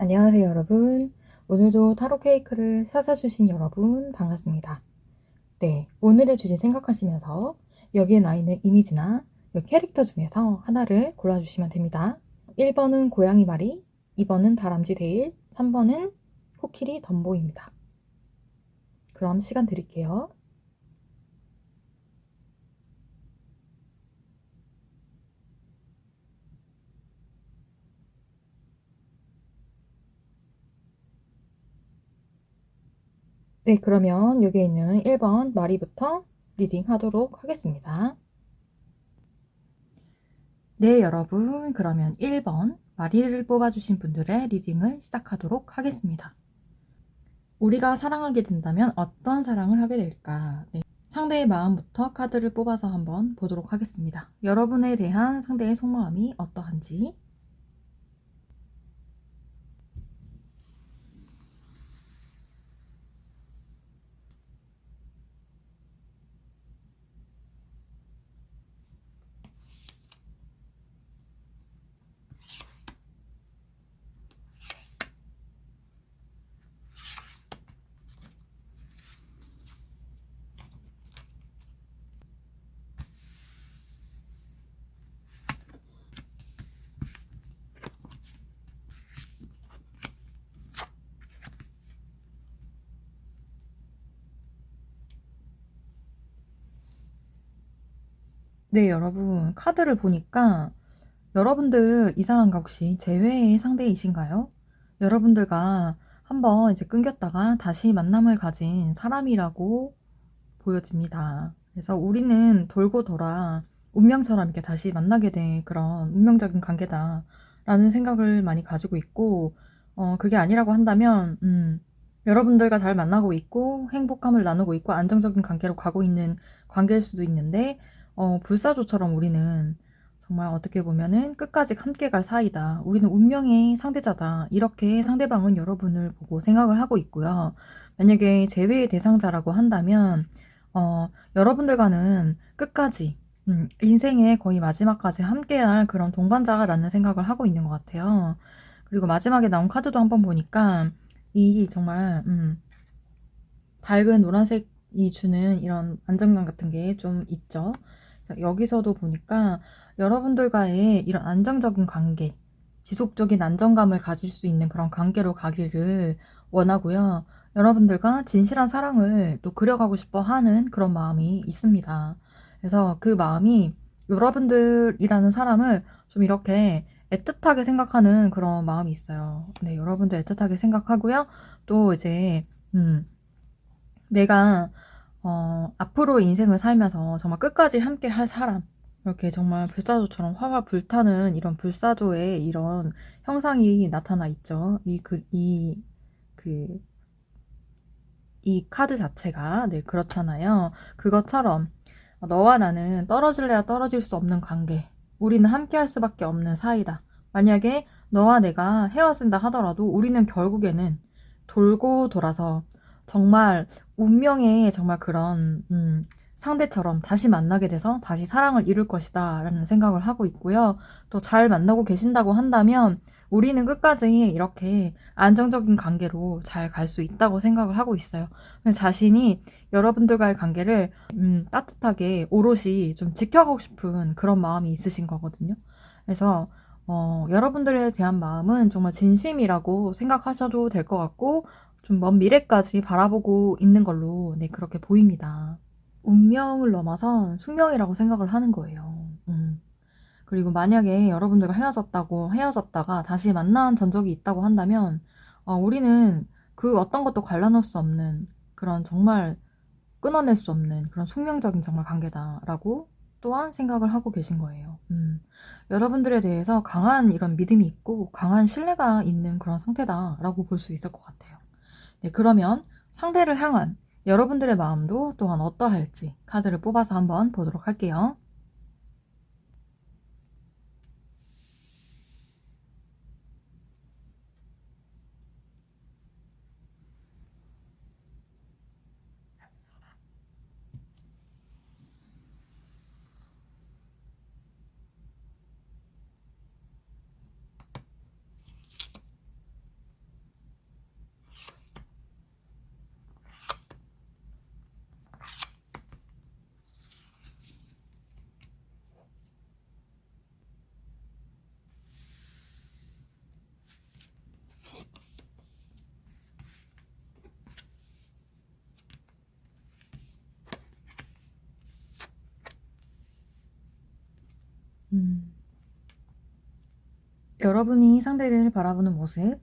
안녕하세요, 여러분. 오늘도 타로 케이크를 사서 주신 여러분 반갑습니다. 네, 오늘의 주제 생각하시면서 여기에 나 있는 이미지나 이 캐릭터 중에서 하나를 골라주시면 됩니다. 1번은 고양이 마리, 2번은 다람쥐 데일, 3번은 코끼리 덤보입니다. 그럼 시간 드릴게요. 네, 그러면 여기에 있는 1번 마리부터 리딩 하도록 하겠습니다. 네, 여러분. 그러면 1번 마리를 뽑아주신 분들의 리딩을 시작하도록 하겠습니다. 우리가 사랑하게 된다면 어떤 사랑을 하게 될까? 네. 상대의 마음부터 카드를 뽑아서 한번 보도록 하겠습니다. 여러분에 대한 상대의 속마음이 어떠한지. 네, 여러분. 카드를 보니까 여러분들 이상한가 혹시 재회의 상대이신가요? 여러분들과 한번 이제 끊겼다가 다시 만남을 가진 사람이라고 보여집니다. 그래서 우리는 돌고 돌아 운명처럼 이렇게 다시 만나게 된 그런 운명적인 관계다라는 생각을 많이 가지고 있고, 그게 아니라고 한다면, 여러분들과 잘 만나고 있고, 행복함을 나누고 있고, 안정적인 관계로 가고 있는 관계일 수도 있는데, 불사조처럼 우리는 정말 어떻게 보면은 끝까지 함께 갈 사이다. 우리는 운명의 상대자다. 이렇게 상대방은 여러분을 보고 생각을 하고 있고요. 만약에 제외의 대상자라고 한다면, 여러분들과는 끝까지, 인생의 거의 마지막까지 함께할 그런 동반자라는 생각을 하고 있는 것 같아요. 그리고 마지막에 나온 카드도 한번 보니까, 이 정말, 밝은 노란색이 주는 이런 안정감 같은 게 좀 있죠. 그래서 여기서도 보니까 여러분들과의 이런 안정적인 관계, 지속적인 안정감을 가질 수 있는 그런 관계로 가기를 원하고요. 여러분들과 진실한 사랑을 또 그려가고 싶어 하는 그런 마음이 있습니다. 그래서 그 마음이 여러분들이라는 사람을 좀 이렇게 애틋하게 생각하는 그런 마음이 있어요. 네, 여러분들 애틋하게 생각하고요. 또 이제, 내가 앞으로 인생을 살면서 정말 끝까지 함께 할 사람, 이렇게 정말 불사조처럼 화화 불타는 이런 불사조의 이런 형상이 나타나 있죠. 그, 이 카드 자체가, 네, 그렇잖아요. 그것처럼, 너와 나는 떨어질래야 떨어질 수 없는 관계. 우리는 함께 할 수밖에 없는 사이다. 만약에 너와 내가 헤어진다 하더라도 우리는 결국에는 돌고 돌아서 정말 운명의 정말 그런, 상대처럼 다시 만나게 돼서 다시 사랑을 이룰 것이다 라는 생각을 하고 있고요. 또 잘 만나고 계신다고 한다면 우리는 끝까지 이렇게 안정적인 관계로 잘 갈 수 있다고 생각을 하고 있어요. 자신이 여러분들과의 관계를 따뜻하게 오롯이 좀 지켜가고 싶은 그런 마음이 있으신 거거든요. 그래서 여러분들에 대한 마음은 정말 진심이라고 생각하셔도 될 것 같고 좀 먼 미래까지 바라보고 있는 걸로 네, 그렇게 보입니다. 운명을 넘어선 숙명이라고 생각을 하는 거예요. 그리고 만약에 여러분들과 헤어졌다가 다시 만난 전적이 있다고 한다면, 우리는 그 어떤 것도 갈라놓을 수 없는 그런 정말 끊어낼 수 없는 그런 숙명적인 정말 관계다라고 또한 생각을 하고 계신 거예요. 여러분들에 대해서 강한 이런 믿음이 있고 강한 신뢰가 있는 그런 상태다라고 볼 수 있을 것 같아요. 네, 그러면 상대를 향한 여러분들의 마음도 또한 어떠할지 카드를 뽑아서 한번 보도록 할게요. 여러분이 상대를 바라보는 모습,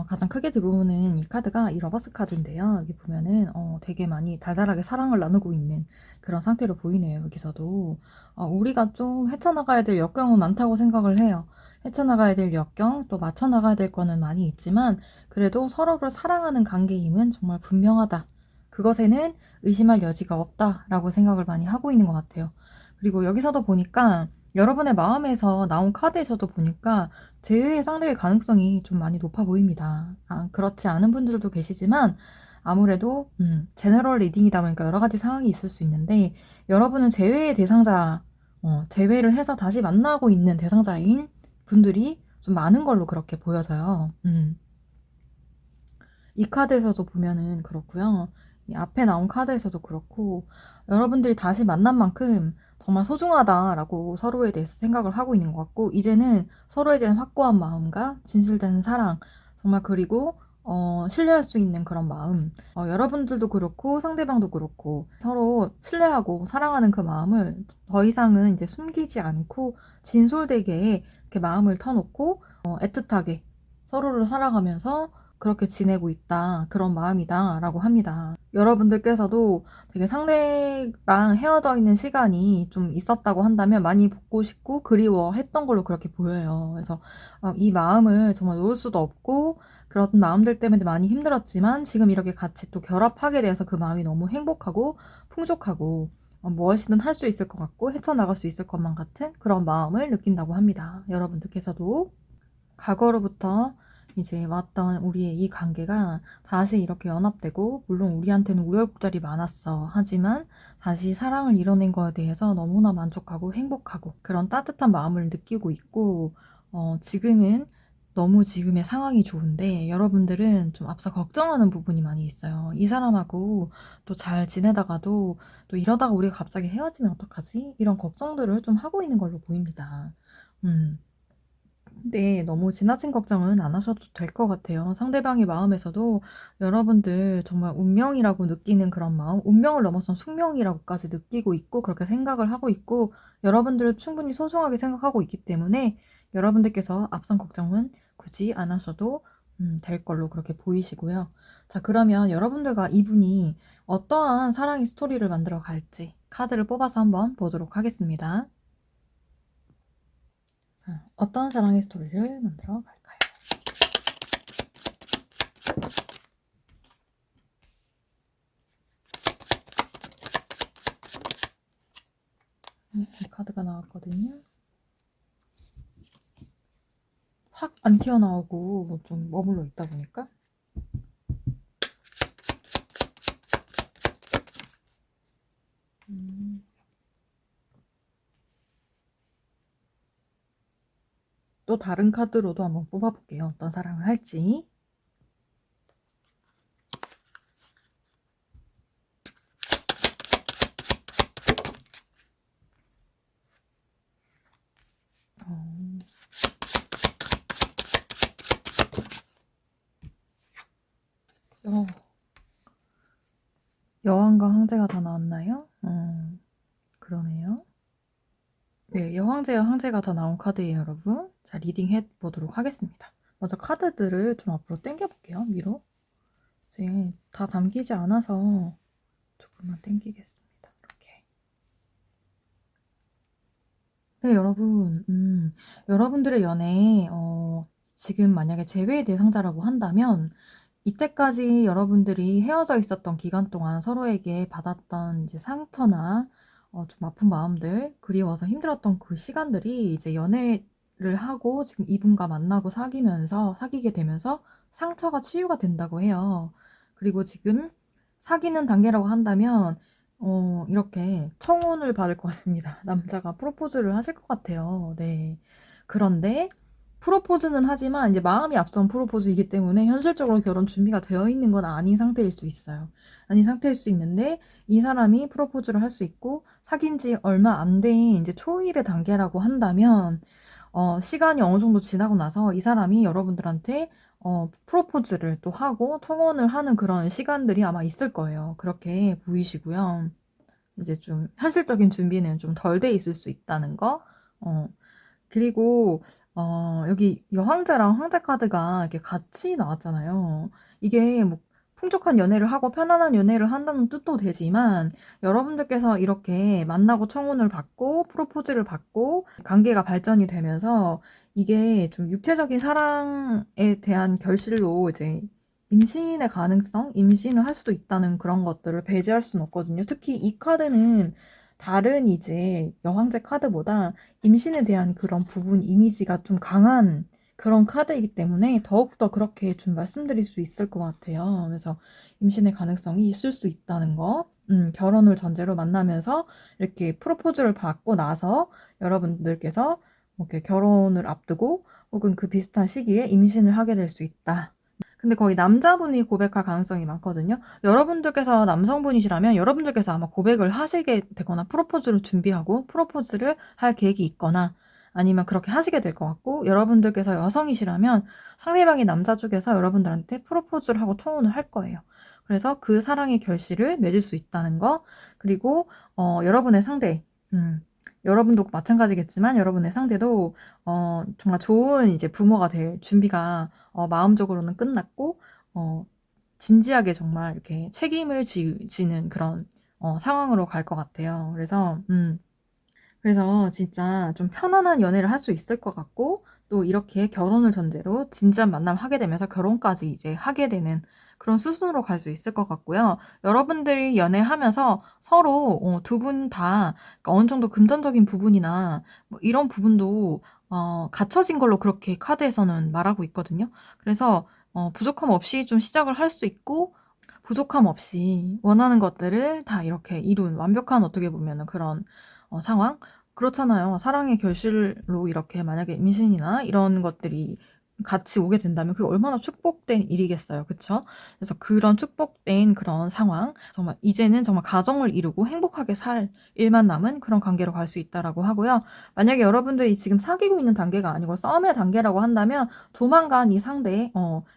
가장 크게 들어오는 이 카드가 이 러버스 카드인데요. 여기 보면은 되게 많이 달달하게 사랑을 나누고 있는 그런 상태로 보이네요. 여기서도 우리가 좀 헤쳐나가야 될 역경은 많다고 생각을 해요. 헤쳐나가야 될 역경, 또 맞춰나가야 될 거는 많이 있지만 그래도 서로를 사랑하는 관계임은 정말 분명하다. 그것에는 의심할 여지가 없다라고 생각을 많이 하고 있는 것 같아요. 그리고 여기서도 보니까 여러분의 마음에서 나온 카드에서도 보니까 제외의 상대의 가능성이 좀 많이 높아 보입니다. 그렇지 않은 분들도 계시지만 아무래도 제너럴 리딩이다 보니까 여러 가지 상황이 있을 수 있는데 여러분은 제외의 대상자, 제외를 해서 다시 만나고 있는 대상자인 분들이 좀 많은 걸로 그렇게 보여져요. 이 카드에서도 보면은 그렇고요. 이 앞에 나온 카드에서도 그렇고 여러분들이 다시 만난 만큼 정말 소중하다라고 서로에 대해서 생각을 하고 있는 것 같고 이제는 서로에 대한 확고한 마음과 진실된 사랑 정말 그리고 신뢰할 수 있는 그런 마음 여러분들도 그렇고 상대방도 그렇고 서로 신뢰하고 사랑하는 그 마음을 더 이상은 이제 숨기지 않고 진솔되게 이렇게 마음을 터놓고 애틋하게 서로를 사랑하면서 그렇게 지내고 있다. 그런 마음이다. 라고 합니다. 여러분들께서도 되게 상대랑 헤어져 있는 시간이 좀 있었다고 한다면 많이 보고 싶고 그리워했던 걸로 그렇게 보여요. 그래서 이 마음을 정말 놓을 수도 없고 그런 마음들 때문에 많이 힘들었지만 지금 이렇게 같이 또 결합하게 돼서 그 마음이 너무 행복하고 풍족하고 무엇이든 할 수 있을 것 같고 헤쳐나갈 수 있을 것만 같은 그런 마음을 느낀다고 합니다. 여러분들께서도 과거로부터 이제 왔던 우리의 이 관계가 다시 이렇게 연합되고 물론 우리한테는 우여곡절이 많았어. 하지만 다시 사랑을 이뤄낸 거에 대해서 너무나 만족하고 행복하고 그런 따뜻한 마음을 느끼고 있고 지금은 너무 지금의 상황이 좋은데 여러분들은 좀 앞서 걱정하는 부분이 많이 있어요. 이 사람하고 또 잘 지내다가도 또 이러다가 우리가 갑자기 헤어지면 어떡하지? 이런 걱정들을 좀 하고 있는 걸로 보입니다. 근데 너무 지나친 걱정은 안 하셔도 될 것 같아요. 상대방의 마음에서도 여러분들 정말 운명이라고 느끼는 그런 마음, 운명을 넘어선 숙명이라고까지 느끼고 있고 그렇게 생각을 하고 있고 여러분들을 충분히 소중하게 생각하고 있기 때문에 여러분들께서 앞선 걱정은 굳이 안 하셔도 될 걸로 그렇게 보이시고요. 자, 그러면 여러분들과 이분이 어떠한 사랑의 스토리를 만들어 갈지 카드를 뽑아서 한번 보도록 하겠습니다. 자, 어떤 사랑의 스토리를 만들어 갈까요? 이 카드가 나왔거든요. 확 안 튀어나오고 좀 머물러 있다 보니까 또 다른 카드로도 한번 뽑아볼게요. 어떤 사랑을 할지. 어, 여왕과 황제가 다 나왔나요? 그러네요. 네, 여황제와 황제가 다 나온 카드예요, 여러분. 자, 리딩 해보도록 하겠습니다. 먼저 카드들을 좀 앞으로 당겨볼게요, 위로. 이제 다 담기지 않아서 조금만 당기겠습니다. 이렇게. 네, 여러분. 여러분들의 연애에, 지금 만약에 제외의 대상자라고 한다면, 이때까지 여러분들이 헤어져 있었던 기간 동안 서로에게 받았던 이제 상처나, 좀 아픈 마음들, 그리워서 힘들었던 그 시간들이 이제 연애를 하고 지금 이분과 만나고 사귀게 되면서 상처가 치유가 된다고 해요. 그리고 지금 사귀는 단계라고 한다면, 이렇게 청혼을 받을 것 같습니다. 남자가 프로포즈를 하실 것 같아요. 네. 그런데 프로포즈는 하지만 이제 마음이 앞선 프로포즈이기 때문에 현실적으로 결혼 준비가 되어 있는 건 아닌 상태일 수 있어요. 아닌 상태일 수 있는데 이 사람이 프로포즈를 할 수 있고 사귄 지 얼마 안 된 이제 초입의 단계라고 한다면 시간이 어느 정도 지나고 나서 이 사람이 여러분들한테 프로포즈를 또 하고 청혼을 하는 그런 시간들이 아마 있을 거예요. 그렇게 보이시고요. 이제 좀 현실적인 준비는 좀 덜 돼 있을 수 있다는 거. 그리고 여기 여황제랑 황제 카드가 이렇게 같이 나왔잖아요. 이게 뭐 풍족한 연애를 하고 편안한 연애를 한다는 뜻도 되지만 여러분들께서 이렇게 만나고 청혼을 받고 프로포즈를 받고 관계가 발전이 되면서 이게 좀 육체적인 사랑에 대한 결실로 이제 임신의 가능성, 임신을 할 수도 있다는 그런 것들을 배제할 수는 없거든요. 특히 이 카드는 다른 이제 여황제 카드보다 임신에 대한 그런 부분 이미지가 좀 강한 그런 카드이기 때문에 더욱더 그렇게 좀 말씀드릴 수 있을 것 같아요. 그래서 임신의 가능성이 있을 수 있다는 거, 결혼을 전제로 만나면서 이렇게 프로포즈를 받고 나서 여러분들께서 이렇게 결혼을 앞두고 혹은 그 비슷한 시기에 임신을 하게 될 수 있다. 근데 거의 남자분이 고백할 가능성이 많거든요. 여러분들께서 남성분이시라면 여러분들께서 아마 고백을 하시게 되거나 프로포즈를 준비하고 프로포즈를 할 계획이 있거나 아니면 그렇게 하시게 될 것 같고 여러분들께서 여성이시라면 상대방이 남자 쪽에서 여러분들한테 프로포즈를 하고 청혼을 할 거예요. 그래서 그 사랑의 결실을 맺을 수 있다는 거 그리고 여러분의 상대 여러분도 마찬가지겠지만 여러분의 상대도 정말 좋은 이제 부모가 될 준비가 마음적으로는 끝났고 진지하게 정말 이렇게 책임을 지는 그런 상황으로 갈 것 같아요. 그래서 진짜 좀 편안한 연애를 할 수 있을 것 같고 또 이렇게 결혼을 전제로 진지한 만남을 하게 되면서 결혼까지 이제 하게 되는 그런 수순으로 갈 수 있을 것 같고요. 여러분들이 연애하면서 서로 두 분 다 어느 정도 금전적인 부분이나 뭐 이런 부분도 갖춰진 걸로 그렇게 카드에서는 말하고 있거든요. 그래서 부족함 없이 좀 시작을 할 수 있고 부족함 없이 원하는 것들을 다 이렇게 이룬 완벽한 어떻게 보면은 그런 상황? 그렇잖아요. 사랑의 결실로 이렇게 만약에 임신이나 이런 것들이 같이 오게 된다면 그게 얼마나 축복된 일이겠어요. 그쵸? 그래서 그런 축복된 그런 상황, 정말 이제는 정말 가정을 이루고 행복하게 살 일만 남은 그런 관계로 갈 수 있다라고 하고요. 만약에 여러분들이 지금 사귀고 있는 단계가 아니고 싸움의 단계라고 한다면 조만간 이 상대,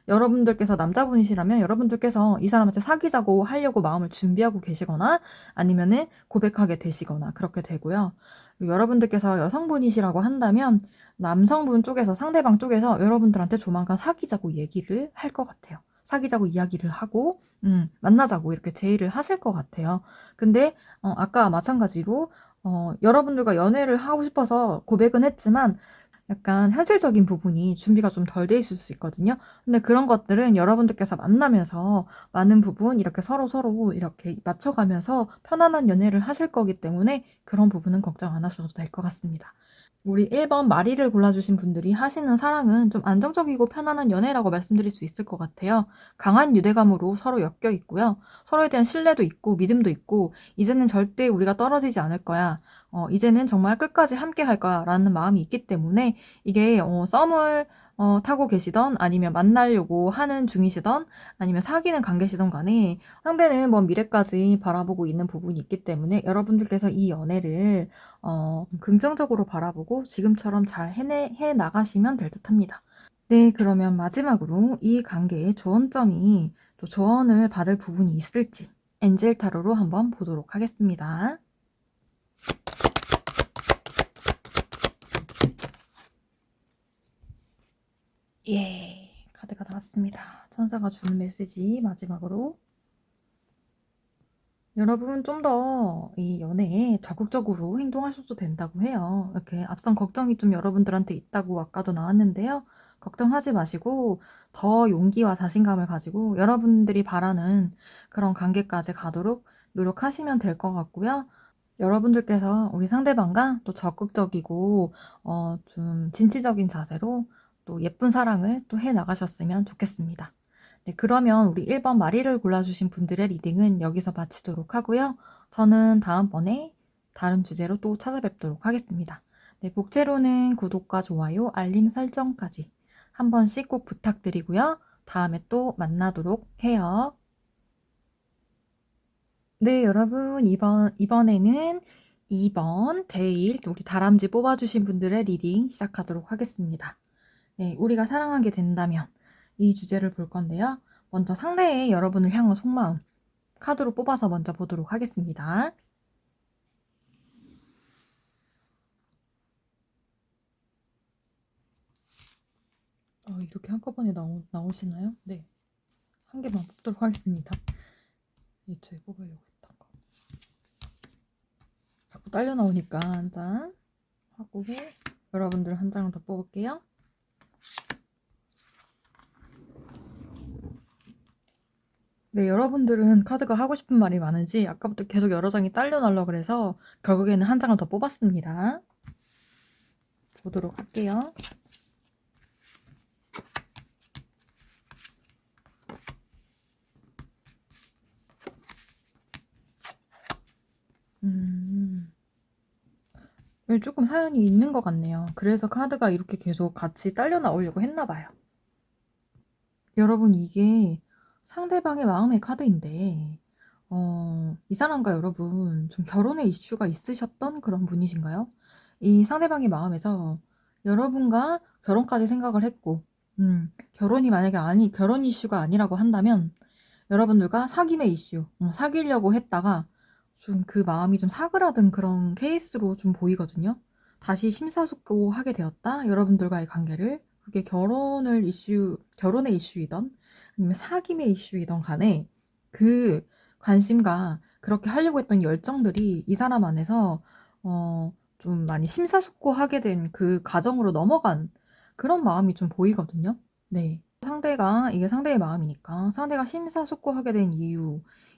여러분들께서 남자분이시라면 여러분들께서 이 사람한테 사귀자고 하려고 마음을 준비하고 계시거나 아니면은 고백하게 되시거나 그렇게 되고요. 그리고 여러분들께서 여성분이시라고 한다면 남성분 쪽에서 상대방 쪽에서 여러분들한테 조만간 사귀자고 얘기를 할 것 같아요. 사귀자고 이야기를 하고 만나자고 이렇게 제의를 하실 것 같아요. 근데 아까 마찬가지로 여러분들과 연애를 하고 싶어서 고백은 했지만 약간 현실적인 부분이 준비가 좀 덜 돼 있을 수 있거든요. 근데 그런 것들은 여러분들께서 만나면서 많은 부분 이렇게 서로 이렇게 맞춰가면서 편안한 연애를 하실 거기 때문에 그런 부분은 걱정 안 하셔도 될 것 같습니다. 우리 1번 마리를 골라주신 분들이 하시는 사랑은 좀 안정적이고 편안한 연애라고 말씀드릴 수 있을 것 같아요. 강한 유대감으로 서로 엮여 있고요. 서로에 대한 신뢰도 있고 믿음도 있고 이제는 절대 우리가 떨어지지 않을 거야. 이제는 정말 끝까지 함께 할 거야 라는 마음이 있기 때문에 이게 썸을 타고 계시던 아니면 만나려고 하는 중이시던 아니면 사귀는 관계시던 간에 상대는 먼 미래까지 바라보고 있는 부분이 있기 때문에 여러분들께서 이 연애를 긍정적으로 바라보고 지금처럼 잘 해 나가시면 될 듯합니다. 네, 그러면 마지막으로 이 관계의 조언점이 또 조언을 받을 부분이 있을지 엔젤 타로로 한번 보도록 하겠습니다. 예, 카드가 나왔습니다. 천사가 주는 메시지 마지막으로 여러분 좀 더 이 연애에 적극적으로 행동하셔도 된다고 해요. 이렇게 앞선 걱정이 좀 여러분들한테 있다고 아까도 나왔는데요. 걱정하지 마시고 더 용기와 자신감을 가지고 여러분들이 바라는 그런 관계까지 가도록 노력하시면 될 것 같고요. 여러분들께서 우리 상대방과 또 적극적이고 좀 진취적인 자세로 또 예쁜 사랑을 또 해 나가셨으면 좋겠습니다. 네, 그러면 우리 1번 마리를 골라주신 분들의 리딩은 여기서 마치도록 하고요. 저는 다음번에 다른 주제로 또 찾아뵙도록 하겠습니다. 네, 복제로는 구독과 좋아요, 알림 설정까지 한 번씩 꼭 부탁드리고요. 다음에 또 만나도록 해요. 네, 여러분, 이번에는 2번 데일, 우리 다람쥐 뽑아주신 분들의 리딩 시작하도록 하겠습니다. 네, 우리가 사랑하게 된다면 이 주제를 볼 건데요. 먼저 상대의 여러분을 향한 속마음 카드로 뽑아서 먼저 보도록 하겠습니다. 이렇게 한꺼번에 나오시나요? 네. 한 개만 뽑도록 하겠습니다. 애초에 뽑으려고 했던 거. 자꾸 딸려 나오니까 한 장 하고 여러분들 한 장을 더 뽑을게요. 네, 여러분들은 카드가 하고 싶은 말이 많은지 아까부터 계속 여러 장이 딸려 나려 그래서 결국에는 한 장을 더 뽑았습니다. 보도록 할게요. 조금 사연이 있는 것 같네요. 그래서 카드가 이렇게 계속 같이 딸려 나오려고 했나 봐요. 여러분, 이게 상대방의 마음의 카드인데, 이 사람과 여러분 좀 결혼의 이슈가 있으셨던 그런 분이신가요? 이 상대방의 마음에서 여러분과 결혼까지 생각을 했고, 결혼이 만약에 결혼 이슈가 아니라고 한다면, 여러분들과 사귐의 이슈, 사귀려고 했다가 좀 그 마음이 좀 사그라든 그런 케이스로 좀 보이거든요. 다시 심사숙고하게 되었다. 여러분들과의 관계를. 그게 결혼의 이슈이던 아니면 사귐의 이슈이던 간에 그 관심과 그렇게 하려고 했던 열정들이 이 사람 안에서 좀 많이 심사숙고하게 된 그 과정으로 넘어간 그런 마음이 좀 보이거든요. 네. 이게 상대의 마음이니까 상대가 심사숙고하게 된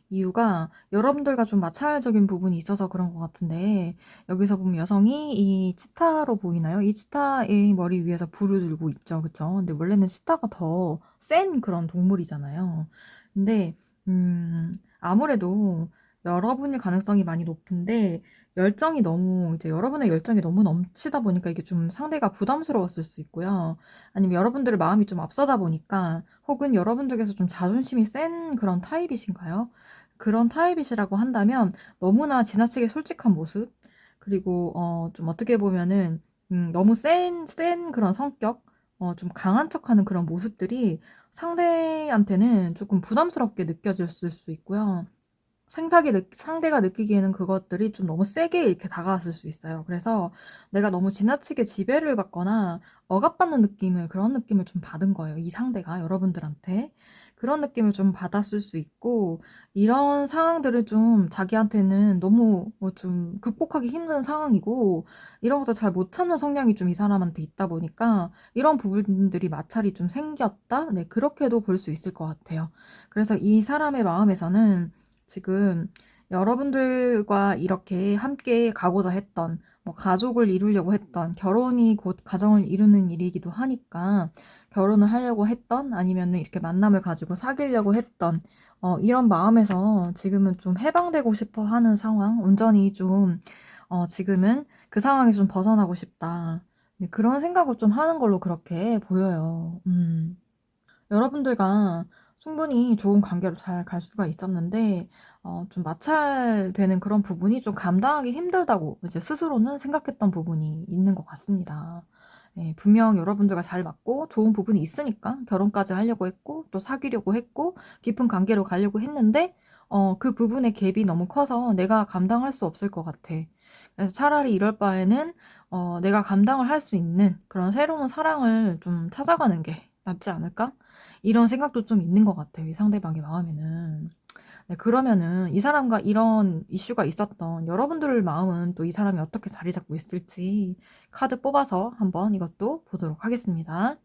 이유가 여러분들과 좀 마찰적인 부분이 있어서 그런 것 같은데, 여기서 보면 여성이 이 치타로 보이나요? 이 치타의 머리 위에서 불을 들고 있죠. 그쵸? 근데 원래는 치타가 더 센 그런 동물이잖아요. 근데 아무래도 여러분일 가능성이 많이 높은데, 여러분의 열정이 너무 넘치다 보니까 이게 좀 상대가 부담스러웠을 수 있고요. 아니면 여러분들의 마음이 좀 앞서다 보니까, 혹은 여러분들께서 좀 자존심이 센 그런 타입이신가요? 그런 타입이시라고 한다면 너무나 지나치게 솔직한 모습, 그리고 좀 어떻게 보면은 너무 센 그런 성격, 좀 강한 척하는 그런 모습들이 상대한테는 조금 부담스럽게 느껴졌을 수 있고요. 상대가 느끼기에는 그것들이 좀 너무 세게 이렇게 다가왔을 수 있어요. 그래서 내가 너무 지나치게 지배를 받거나 억압받는 그런 느낌을 좀 받은 거예요. 이 상대가 여러분들한테. 그런 느낌을 좀 받았을 수 있고, 이런 상황들을 좀 자기한테는 너무 좀 극복하기 힘든 상황이고, 이런 것도 잘 못 참는 성향이 좀 이 사람한테 있다 보니까, 이런 부분들이 마찰이 좀 생겼다? 네, 그렇게도 볼 수 있을 것 같아요. 그래서 이 사람의 마음에서는 지금 여러분들과 이렇게 함께 가고자 했던, 뭐 가족을 이루려고 했던, 결혼이 곧 가정을 이루는 일이기도 하니까 결혼을 하려고 했던, 아니면 이렇게 만남을 가지고 사귀려고 했던, 이런 마음에서 지금은 좀 해방되고 싶어 하는 상황, 온전히 좀 지금은 그 상황에서 좀 벗어나고 싶다. 네, 그런 생각을 좀 하는 걸로 그렇게 보여요. 여러분들과 충분히 좋은 관계로 잘 갈 수가 있었는데, 좀 마찰되는 그런 부분이 좀 감당하기 힘들다고 이제 스스로는 생각했던 부분이 있는 것 같습니다. 예, 분명 여러분들과 잘 맞고 좋은 부분이 있으니까 결혼까지 하려고 했고, 또 사귀려고 했고, 깊은 관계로 가려고 했는데, 그 부분의 갭이 너무 커서 내가 감당할 수 없을 것 같아. 그래서 차라리 이럴 바에는, 내가 감당을 할 수 있는 그런 새로운 사랑을 좀 찾아가는 게 낫지 않을까? 이런 생각도 좀 있는 것 같아요. 이 상대방의 마음에는. 네, 그러면은 이 사람과 이런 이슈가 있었던 여러분들 마음은 또 이 사람이 어떻게 자리 잡고 있을지 카드 뽑아서 한번 이것도 보도록 하겠습니다.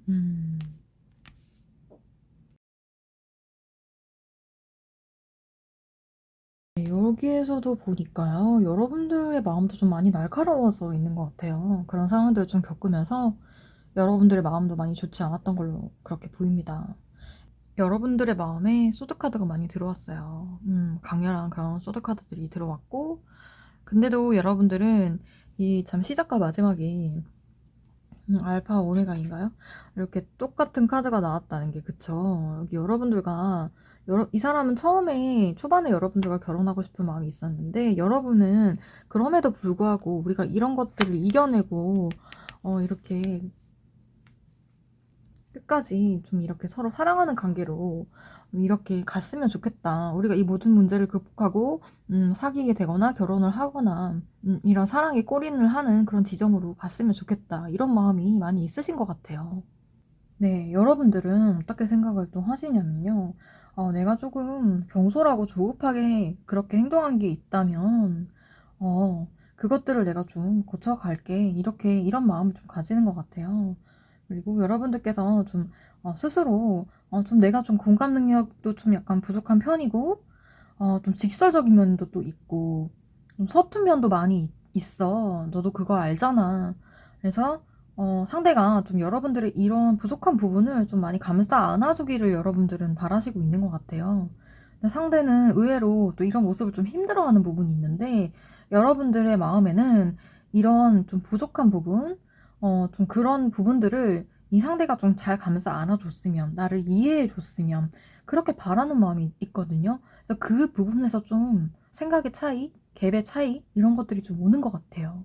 음, 네, 여기에서도 보니까요. 여러분들의 마음도 좀 많이 날카로워져 있는 것 같아요. 그런 상황들을 좀 겪으면서 여러분들의 마음도 많이 좋지 않았던 걸로 그렇게 보입니다. 여러분들의 마음에 소드카드가 많이 들어왔어요. 강렬한 그런 소드카드들이 들어왔고, 근데도 여러분들은 이 참 시작과 마지막이 알파 오메가인가요? 이렇게 똑같은 카드가 나왔다는 게 그쵸? 여기 여러분들과 이 사람은 처음에 초반에 여러분들과 결혼하고 싶은 마음이 있었는데 여러분은 그럼에도 불구하고 우리가 이런 것들을 이겨내고 이렇게 끝까지 좀 이렇게 서로 사랑하는 관계로 이렇게 갔으면 좋겠다. 우리가 이 모든 문제를 극복하고 사귀게 되거나 결혼을 하거나 이런 사랑에 골인을 하는 그런 지점으로 갔으면 좋겠다. 이런 마음이 많이 있으신 것 같아요. 네, 여러분들은 어떻게 생각을 또 하시냐면요. 내가 조금 경솔하고 조급하게 그렇게 행동한 게 있다면, 그것들을 내가 좀 고쳐갈게. 이렇게, 이런 마음을 좀 가지는 것 같아요. 그리고 여러분들께서 좀, 스스로, 좀 내가 좀 공감 능력도 좀 약간 부족한 편이고, 좀 직설적인 면도 또 있고, 좀 서툰 면도 많이 있어. 너도 그거 알잖아. 그래서, 상대가 좀 여러분들의 이런 부족한 부분을 좀 많이 감싸 안아주기를 여러분들은 바라시고 있는 것 같아요. 근데 상대는 의외로 또 이런 모습을 좀 힘들어하는 부분이 있는데, 여러분들의 마음에는 이런 좀 부족한 부분, 좀 그런 부분들을 이 상대가 좀 잘 감싸 안아줬으면, 나를 이해해줬으면, 그렇게 바라는 마음이 있거든요. 그래서 그 부분에서 좀 생각의 차이, 갭의 차이, 이런 것들이 좀 오는 것 같아요.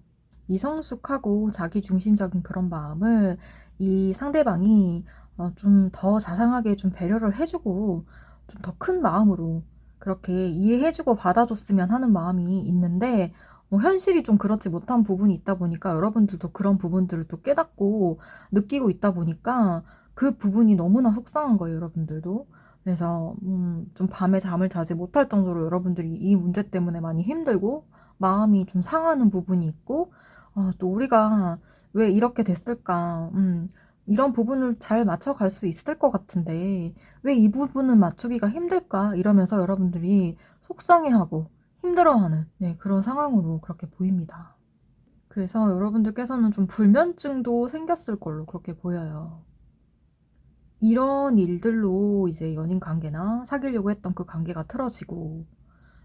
이성숙하고 자기중심적인 그런 마음을 이 상대방이 좀 더 자상하게 좀 배려를 해주고 좀 더 큰 마음으로 그렇게 이해해주고 받아줬으면 하는 마음이 있는데 현실이 좀 그렇지 못한 부분이 있다 보니까 여러분들도 그런 부분들을 또 깨닫고 느끼고 있다 보니까 그 부분이 너무나 속상한 거예요, 여러분들도. 그래서 좀 밤에 잠을 자지 못할 정도로 여러분들이 이 문제 때문에 많이 힘들고 마음이 좀 상하는 부분이 있고 또 우리가 왜 이렇게 됐을까? 이런 부분을 잘 맞춰갈 수 있을 것 같은데, 왜 이 부분은 맞추기가 힘들까? 이러면서 여러분들이 속상해하고 힘들어하는 네, 그런 상황으로 그렇게 보입니다. 그래서 여러분들께서는 좀 불면증도 생겼을 걸로 그렇게 보여요. 이런 일들로 이제 연인 관계나 사귀려고 했던 그 관계가 틀어지고,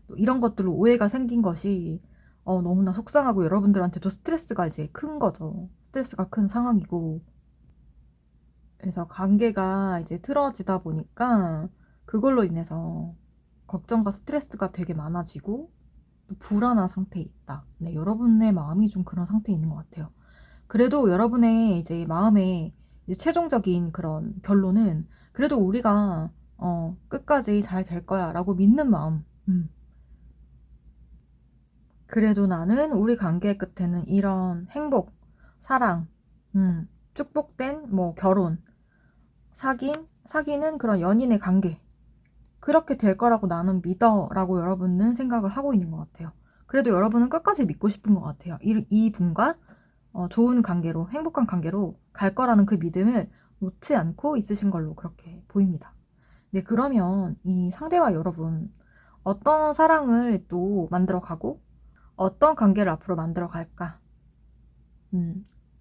또 이런 것들로 오해가 생긴 것이 너무나 속상하고 여러분들한테도 스트레스가 이제 큰 거죠. 스트레스가 큰 상황이고. 그래서 관계가 이제 틀어지다 보니까 그걸로 인해서 걱정과 스트레스가 되게 많아지고 또 불안한 상태에 있다. 네, 여러분의 마음이 좀 그런 상태에 있는 것 같아요. 그래도 여러분의 이제 마음의 이제 최종적인 그런 결론은 그래도 우리가 끝까지 잘 될 거야 라고 믿는 마음. 그래도 나는 우리 관계 끝에는 이런 행복, 사랑, 축복된 뭐 결혼, 사귀는 그런 연인의 관계. 그렇게 될 거라고 나는 믿어 라고 여러분은 생각을 하고 있는 것 같아요. 그래도 여러분은 끝까지 믿고 싶은 것 같아요. 이 분과 좋은 관계로, 행복한 관계로 갈 거라는 그 믿음을 놓지 않고 있으신 걸로 그렇게 보입니다. 네, 그러면 이 상대와 여러분, 어떤 사랑을 또 만들어 가고, 어떤 관계를 앞으로 만들어 갈까?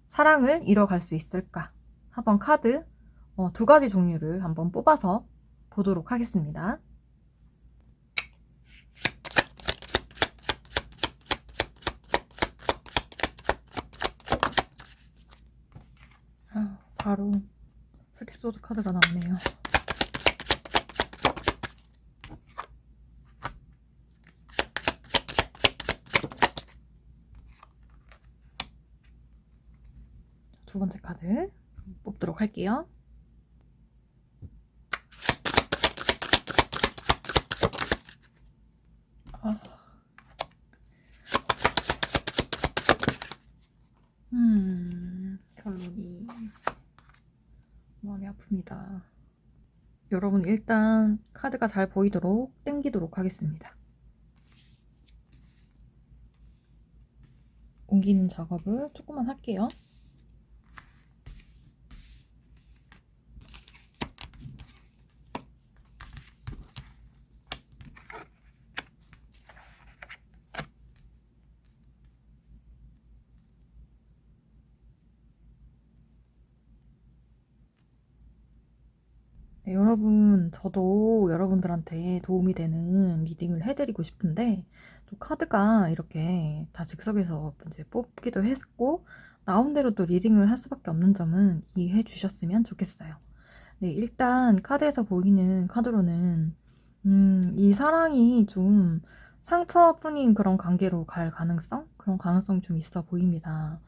사랑을 이뤄갈 수 있을까? 한번 카드 두 가지 종류를 한번 뽑아서 보도록 하겠습니다. 바로 스리소드 카드가 나오네요. 두 번째 카드 뽑도록 할게요. 결론이 마음이 아픕니다. 여러분 일단 카드가 잘 보이도록 당기도록 하겠습니다. 옮기는 작업을 조금만 할게요. 네, 여러분, 저도 여러분들한테 도움이 되는 리딩을 해드리고 싶은데, 또 카드가 이렇게 다 즉석에서 이제 뽑기도 했고, 나온 대로 또 리딩을 할 수밖에 없는 점은 이해해 주셨으면 좋겠어요. 네, 일단 카드에서 보이는 카드로는, 이 사랑이 좀 상처뿐인 그런 관계로 갈 가능성? 그런 가능성이 좀 있어 보입니다.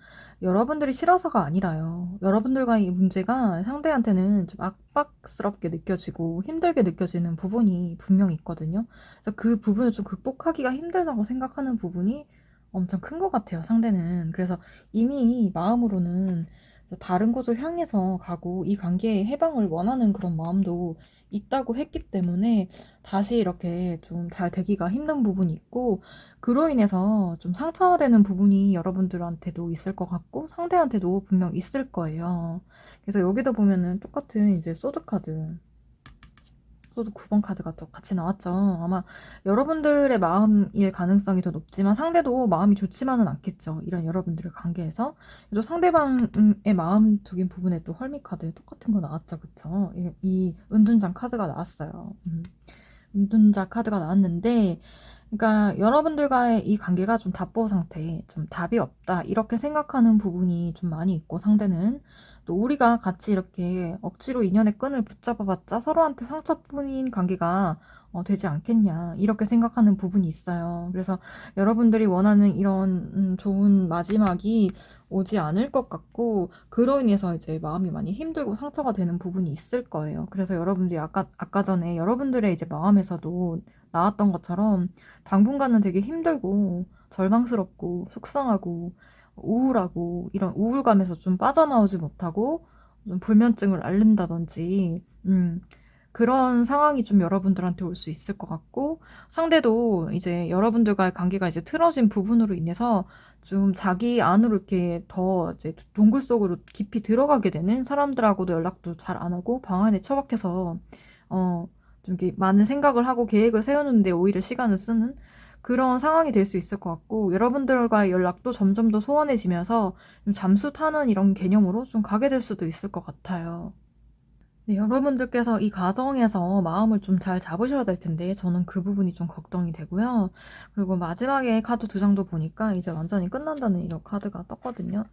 여러분들이 싫어서가 아니라요. 여러분들과의 이 문제가 상대한테는 좀 압박스럽게 느껴지고 힘들게 느껴지는 부분이 분명히 있거든요. 그래서 그 부분을 좀 극복하기가 힘들다고 생각하는 부분이 엄청 큰 것 같아요, 상대는. 그래서 이미 마음으로는 다른 곳을 향해서 가고 이 관계의 해방을 원하는 그런 마음도 있다고 했기 때문에 다시 이렇게 좀 잘 되기가 힘든 부분이 있고, 그로 인해서 좀 상처되는 부분이 여러분들한테도 있을 것 같고 상대한테도 분명 있을 거예요. 그래서 여기도 보면은 똑같은 이제 소드 카드, 소드 9번 카드가 또 같이 나왔죠. 아마 여러분들의 마음일 가능성이 더 높지만 상대도 마음이 좋지만은 않겠죠. 이런 여러분들의 관계에서. 또 상대방의 마음적인 부분에 또 헐미 카드 똑같은 거 나왔죠. 그쵸? 이 은둔장 카드가 나왔어요. 은둔자 카드가 나왔는데, 그러니까 여러분들과의 이 관계가 좀 답보 상태, 좀 답이 없다 이렇게 생각하는 부분이 좀 많이 있고, 상대는 또 우리가 같이 이렇게 억지로 인연의 끈을 붙잡아봤자 서로한테 상처뿐인 관계가 되지 않겠냐 이렇게 생각하는 부분이 있어요. 그래서 여러분들이 원하는 이런 좋은 마지막이 오지 않을 것 같고, 그로 인해서 이제 마음이 많이 힘들고 상처가 되는 부분이 있을 거예요. 그래서 여러분들이 아까 전에 여러분들의 이제 마음에서도 나왔던 것처럼 당분간은 되게 힘들고 절망스럽고 속상하고 우울하고 이런 우울감에서 좀 빠져나오지 못하고 좀 불면증을 앓는다든지 그런 상황이 좀 여러분들한테 올 수 있을 것 같고, 상대도 이제 여러분들과의 관계가 이제 틀어진 부분으로 인해서 좀 자기 안으로 이렇게 더 이제 동굴 속으로 깊이 들어가게 되는, 사람들하고도 연락도 잘 안 하고 방 안에 처박혀서 좀 이렇게 많은 생각을 하고 계획을 세우는데 오히려 시간을 쓰는 그런 상황이 될 수 있을 것 같고, 여러분들과의 연락도 점점 더 소원해지면서 좀 잠수 타는 이런 개념으로 좀 가게 될 수도 있을 것 같아요. 네, 여러분들께서 이 과정에서 마음을 좀 잘 잡으셔야 될 텐데 저는 그 부분이 좀 걱정이 되고요. 그리고 마지막에 카드 두 장도 보니까 이제 완전히 끝난다는 이런 카드가 떴거든요.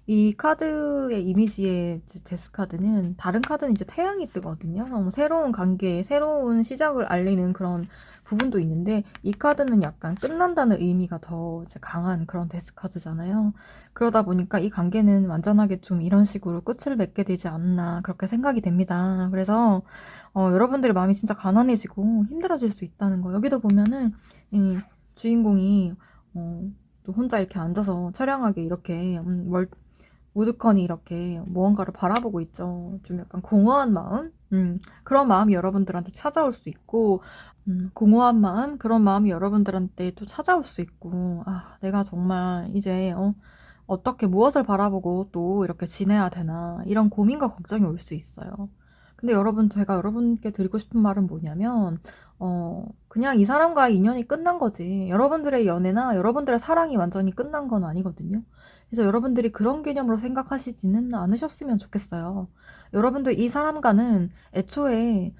이 카드의 이미지의 데스 카드는, 다른 카드는 이제 태양이 뜨거든요. 새로운 관계에 새로운 시작을 알리는 그런 부분도 있는데, 이 카드는 약간 끝난다는 의미가 더 이제 강한 그런 데스 카드잖아요. 그러다 보니까 이 관계는 완전하게 좀 이런 식으로 끝을 맺게 되지 않나 그렇게 생각이 됩니다. 그래서 여러분들의 마음이 진짜 가난해지고 힘들어질 수 있다는 거. 여기도 보면은 이 주인공이 또 혼자 이렇게 앉아서 처량하게 이렇게 우두커니 이렇게 무언가를 바라보고 있죠. 좀 약간 공허한 마음? 그런 마음이 여러분들한테 찾아올 수 있고, 공허한 마음? 그런 마음이 여러분들한테 또 찾아올 수 있고, 아, 내가 정말 이제, 어떻게 무엇을 바라보고 또 이렇게 지내야 되나, 이런 고민과 걱정이 올 수 있어요. 근데 여러분, 제가 여러분께 드리고 싶은 말은 뭐냐면, 그냥 이 사람과의 인연이 끝난 거지. 여러분들의 연애나 여러분들의 사랑이 완전히 끝난 건 아니거든요. 그래서 여러분들이 그런 개념으로 생각하시지는 않으셨으면 좋겠어요. 여러분들 이 사람과는 애초에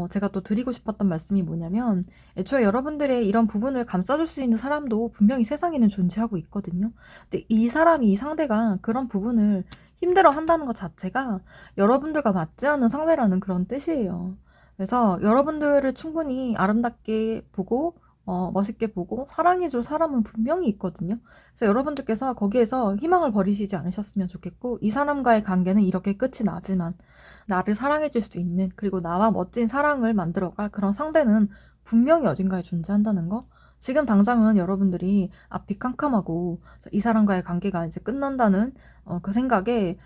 제가 또 드리고 싶었던 말씀이 뭐냐면, 애초에 여러분들의 이런 부분을 감싸줄 수 있는 사람도 분명히 세상에는 존재하고 있거든요. 근데 이 사람이, 이 상대가 그런 부분을 힘들어 한다는 것 자체가 여러분들과 맞지 않는 상대라는 그런 뜻이에요. 그래서 여러분들을 충분히 아름답게 보고 멋있게 보고 사랑해줄 사람은 분명히 있거든요. 그래서 여러분들께서 거기에서 희망을 버리시지 않으셨으면 좋겠고, 이 사람과의 관계는 이렇게 끝이 나지만 나를 사랑해줄 수 있는, 그리고 나와 멋진 사랑을 만들어갈 그런 상대는 분명히 어딘가에 존재한다는 거. 지금 당장은 여러분들이 앞이 캄캄하고 이 사람과의 관계가 이제 끝난다는 그 생각에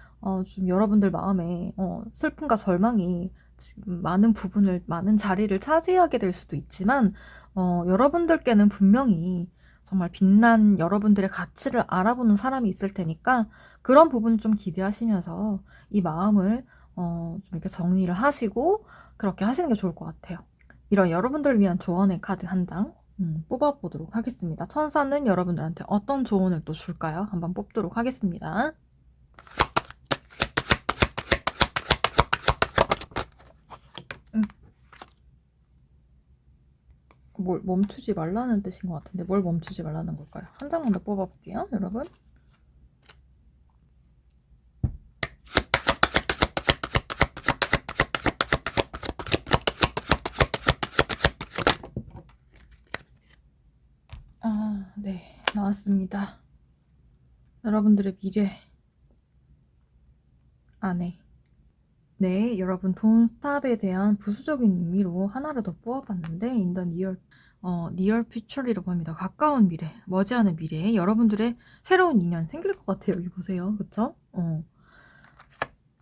좀 여러분들 마음에 슬픔과 절망이 지금 많은 부분을, 많은 자리를 차지하게 될 수도 있지만, 여러분들께는 분명히 정말 빛난 여러분들의 가치를 알아보는 사람이 있을 테니까, 그런 부분 좀 기대하시면서 이 마음을 좀 이렇게 정리를 하시고 그렇게 하시는 게 좋을 것 같아요. 이런 여러분들을 위한 조언의 카드 한 장 뽑아보도록 하겠습니다. 천사는 여러분들한테 어떤 조언을 또 줄까요? 한번 뽑도록 하겠습니다. 뭘 멈추지 말라는 뜻인 것 같은데 뭘 멈추지 말라는 걸까요? 한 장만 더 뽑아볼게요, 여러분. 아, 네, 나왔습니다. 여러분들의 미래 안에. 네, 여러분 돈스탑에 대한 부수적인 의미로 하나를 더 뽑아봤는데 in the near future이라고 합니다. 가까운 미래, 머지않은 미래에 여러분들의 새로운 인연 생길 것 같아요. 여기 보세요. 그쵸?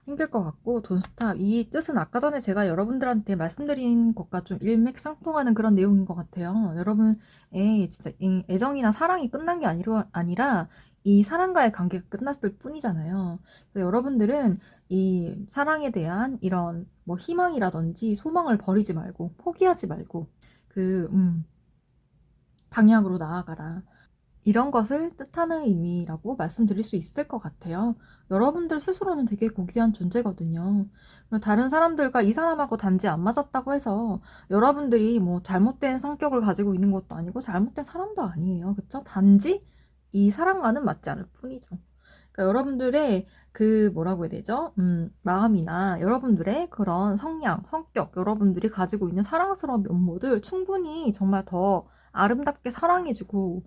생길 것 같고 돈스탑 이 뜻은 아까 전에 제가 여러분들한테 말씀드린 것과 좀 일맥상통하는 그런 내용인 것 같아요. 여러분의 진짜 애정이나 사랑이 끝난 게 아니라 이 사람과의 관계가 끝났을 뿐이잖아요. 그래서 여러분들은 이 사랑에 대한 이런 뭐 희망이라든지 소망을 버리지 말고 포기하지 말고 그 방향으로 나아가라. 이런 것을 뜻하는 의미라고 말씀드릴 수 있을 것 같아요. 여러분들 스스로는 되게 고귀한 존재거든요. 다른 사람들과 이 사람하고 단지 안 맞았다고 해서 여러분들이 뭐 잘못된 성격을 가지고 있는 것도 아니고 잘못된 사람도 아니에요. 그쵸? 단지 이 사람과는 맞지 않을 뿐이죠. 그러니까 여러분들의 그 뭐라고 해야 되죠? 마음이나 여러분들의 그런 성향, 성격, 여러분들이 가지고 있는 사랑스러운 면모들 충분히 정말 더 아름답게 사랑해주고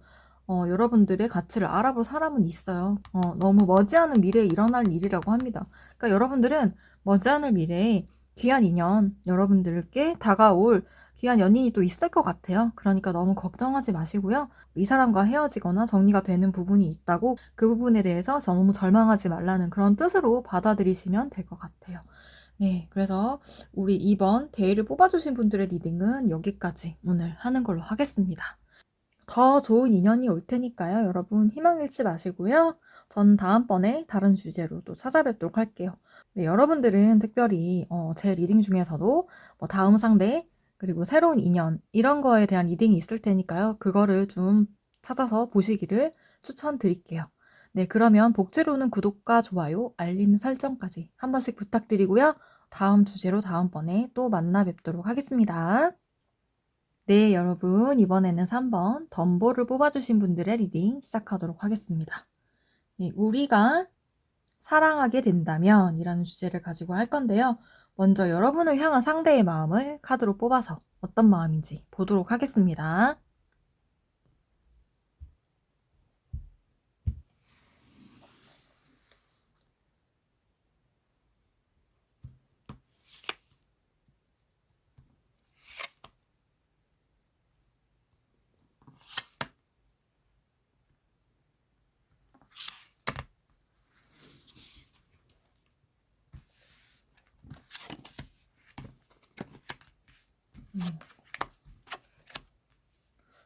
여러분들의 가치를 알아볼 사람은 있어요. 너무 머지않은 미래에 일어날 일이라고 합니다. 그러니까 여러분들은 머지않은 미래에 귀한 인연, 여러분들께 다가올 귀한 연인이 또 있을 것 같아요. 그러니까 너무 걱정하지 마시고요. 이 사람과 헤어지거나 정리가 되는 부분이 있다고 그 부분에 대해서 너무 절망하지 말라는 그런 뜻으로 받아들이시면 될 것 같아요. 네, 그래서 우리 이번 데이를 뽑아주신 분들의 리딩은 여기까지 오늘 하는 걸로 하겠습니다. 더 좋은 인연이 올 테니까요. 여러분 희망 잃지 마시고요. 전 다음번에 다른 주제로 또 찾아뵙도록 할게요. 네, 여러분들은 특별히 제 리딩 중에서도 뭐 다음 상대 그리고 새로운 인연 이런 거에 대한 리딩이 있을 테니까요. 그거를 좀 찾아서 보시기를 추천드릴게요. 네, 그러면 복지로는 구독과 좋아요, 알림 설정까지 한 번씩 부탁드리고요. 다음 주제로 다음번에 또 만나 뵙도록 하겠습니다. 네, 여러분 이번에는 3번 덤보를 뽑아주신 분들의 리딩 시작하도록 하겠습니다. 네, 우리가 사랑하게 된다면 이라는 주제를 가지고 할 건데요. 먼저 여러분을 향한 상대의 마음을 카드로 뽑아서 어떤 마음인지 보도록 하겠습니다.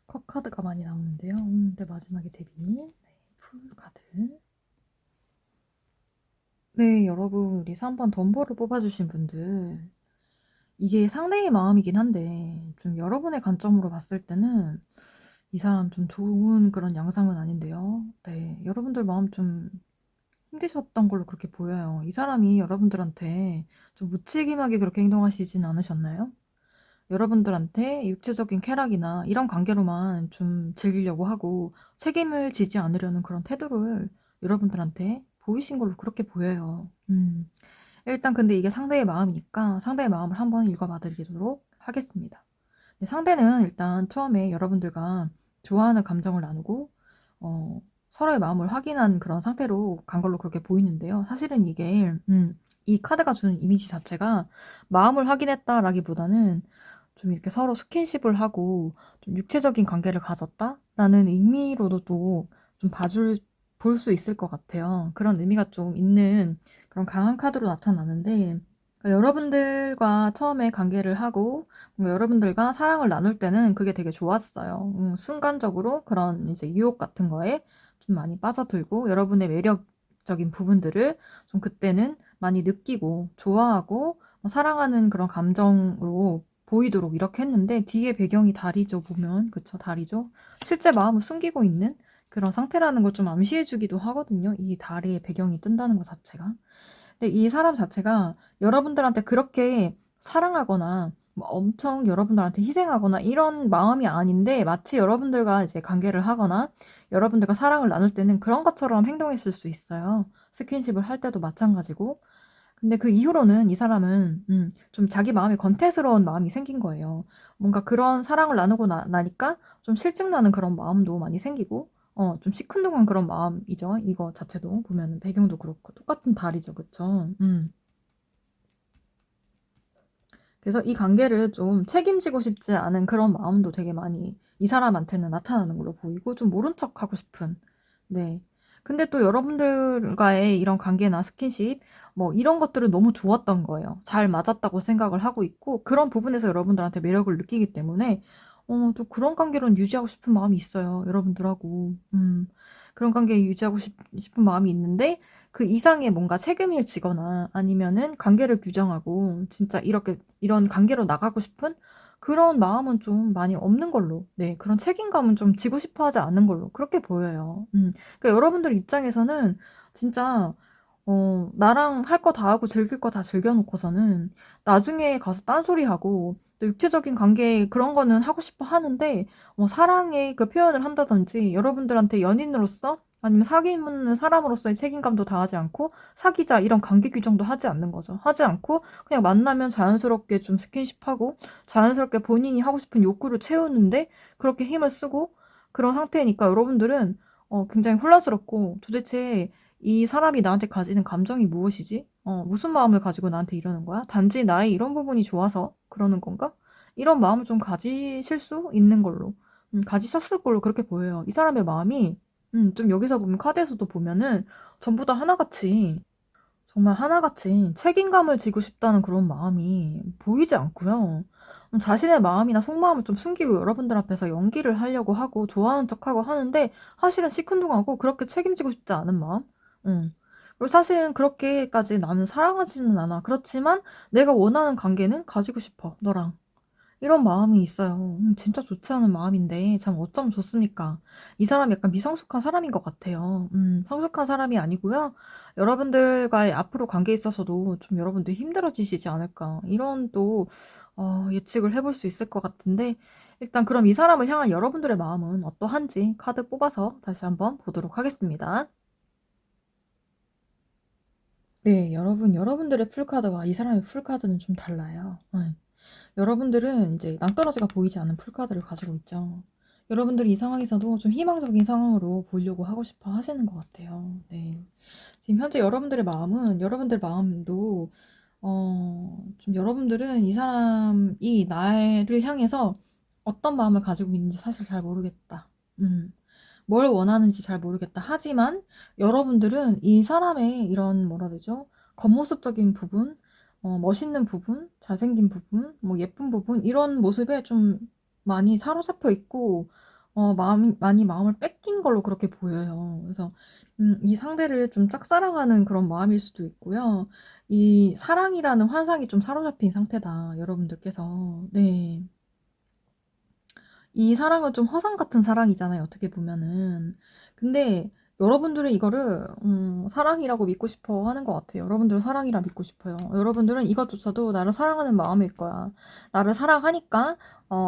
컵 카드가 많이 나오는데요. 네, 마지막에 데뷔. 네, 풀 카드. 네, 여러분 우리 3번 덤보를 뽑아주신 분들 이게 상대의 마음이긴 한데 좀 여러분의 관점으로 봤을 때는 이 사람 좀 좋은 그런 양상은 아닌데요. 네, 여러분들 마음 좀 힘드셨던 걸로 그렇게 보여요. 이 사람이 여러분들한테 좀 무책임하게 그렇게 행동하시진 않으셨나요? 여러분들한테 육체적인 쾌락이나 이런 관계로만 좀 즐기려고 하고 책임을 지지 않으려는 그런 태도를 여러분들한테 보이신 걸로 그렇게 보여요. 일단 근데 이게 상대의 마음이니까 상대의 마음을 한번 읽어봐 드리도록 하겠습니다. 네, 상대는 일단 처음에 여러분들과 좋아하는 감정을 나누고 서로의 마음을 확인한 그런 상태로 간 걸로 그렇게 보이는데요. 사실은 이게 이 카드가 주는 이미지 자체가 마음을 확인했다라기보다는 좀 이렇게 서로 스킨십을 하고 좀 육체적인 관계를 가졌다라는 의미로도 또 좀 볼 수 있을 것 같아요. 그런 의미가 좀 있는 그런 강한 카드로 나타나는데 그러니까 여러분들과 처음에 관계를 하고 여러분들과 사랑을 나눌 때는 그게 되게 좋았어요. 순간적으로 그런 이제 유혹 같은 거에 좀 많이 빠져들고 여러분의 매력적인 부분들을 좀 그때는 많이 느끼고 좋아하고 사랑하는 그런 감정으로 보이도록 이렇게 했는데 뒤에 배경이 달이죠, 보면. 그쵸, 달이죠. 실제 마음을 숨기고 있는 그런 상태라는 걸 좀 암시해주기도 하거든요. 이 달의 배경이 뜬다는 것 자체가. 근데 이 사람 자체가 여러분들한테 그렇게 사랑하거나 뭐 엄청 여러분들한테 희생하거나 이런 마음이 아닌데 마치 여러분들과 이제 관계를 하거나 여러분들과 사랑을 나눌 때는 그런 것처럼 행동했을 수 있어요. 스킨십을 할 때도 마찬가지고. 근데 그 이후로는 이 사람은 좀 자기 마음에 건태스러운 마음이 생긴 거예요. 뭔가 그런 사랑을 나누고 나니까 좀 실증나는 그런 마음도 많이 생기고 좀 시큰둥한 그런 마음이죠. 이거 자체도 보면 배경도 그렇고 똑같은 달이죠. 그쵸? 그래서 이 관계를 좀 책임지고 싶지 않은 그런 마음도 되게 많이 이 사람한테는 나타나는 걸로 보이고 좀 모른 척하고 싶은. 네. 근데 또 여러분들과의 이런 관계나 스킨십 뭐 이런 것들은 너무 좋았던 거예요. 잘 맞았다고 생각을 하고 있고 그런 부분에서 여러분들한테 매력을 느끼기 때문에 또 그런 관계로는 유지하고 싶은 마음이 있어요. 여러분들하고. 그런 관계 유지하고 싶은 마음이 있는데 그 이상의 뭔가 책임을 지거나 아니면은 관계를 규정하고 진짜 이렇게 이런 관계로 나가고 싶은 그런 마음은 좀 많이 없는 걸로. 네. 그런 책임감은 좀 지고 싶어 하지 않는 걸로 그렇게 보여요. 그러니까 여러분들 입장에서는 진짜 나랑 할 거 다 하고 즐길 거 다 즐겨 놓고서는 나중에 가서 딴소리하고 또 육체적인 관계 그런 거는 하고 싶어 하는데 사랑의 그 표현을 한다든지 여러분들한테 연인으로서 아니면 사귀는 사람으로서의 책임감도 다하지 않고 사귀자 이런 관계 규정도 하지 않는 거죠. 하지 않고 그냥 만나면 자연스럽게 좀 스킨십하고 자연스럽게 본인이 하고 싶은 욕구를 채우는데 그렇게 힘을 쓰고 그런 상태니까 여러분들은 굉장히 혼란스럽고 도대체 이 사람이 나한테 가지는 감정이 무엇이지? 무슨 마음을 가지고 나한테 이러는 거야? 단지 나의 이런 부분이 좋아서 그러는 건가? 이런 마음을 좀 가지실 수 있는 걸로, 가지셨을 걸로 그렇게 보여요. 이 사람의 마음이, 좀 여기서 보면 카드에서도 보면은 전부 다 하나같이, 정말 하나같이 책임감을 지고 싶다는 그런 마음이 보이지 않고요. 자신의 마음이나 속마음을 좀 숨기고 여러분들 앞에서 연기를 하려고 하고 좋아하는 척하고 하는데 사실은 시큰둥하고 그렇게 책임지고 싶지 않은 마음? 응. 그리고 사실은 그렇게까지 나는 사랑하지는 않아. 그렇지만 내가 원하는 관계는 가지고 싶어, 너랑. 이런 마음이 있어요. 진짜 좋지 않은 마음인데 참 어쩌면 좋습니까? 이 사람이 약간 미성숙한 사람인 것 같아요. 성숙한 사람이 아니고요. 여러분들과의 앞으로 관계에 있어서도 좀 여러분들 힘들어지시지 않을까 이런 또 예측을 해볼 수 있을 것 같은데 일단 그럼 이 사람을 향한 여러분들의 마음은 어떠한지 카드 뽑아서 다시 한번 보도록 하겠습니다. 네, 여러분들의 풀카드와 이 사람의 풀카드는 좀 달라요. 네. 여러분들은 이제 낭떠러지가 보이지 않는 풀카드를 가지고 있죠. 여러분들이 이 상황에서도 좀 희망적인 상황으로 보려고 하고 싶어 하시는 것 같아요. 네. 지금 현재 여러분들의 마음은, 여러분들 마음도, 좀 여러분들은 이 사람이 나를 향해서 어떤 마음을 가지고 있는지 사실 잘 모르겠다. 음, 뭘 원하는지 잘 모르겠다. 하지만 여러분들은 이 사람의 이런 뭐라 해야 되죠? 겉모습적인 부분, 멋있는 부분, 잘생긴 부분, 뭐 예쁜 부분 이런 모습에 좀 많이 사로잡혀 있고 많이 마음을 뺏긴 걸로 그렇게 보여요. 그래서 이 상대를 좀 짝사랑하는 그런 마음일 수도 있고요. 이 사랑이라는 환상이 좀 사로잡힌 상태다. 여러분들께서. 네. 이 사랑은 좀 허상 같은 사랑이잖아요, 어떻게 보면은. 근데 여러분들은 이거를 사랑이라고 믿고 싶어 하는 것 같아요. 여러분들은 사랑이라 믿고 싶어요. 여러분들은 이것조차도 나를 사랑하는 마음일 거야. 나를 사랑하니까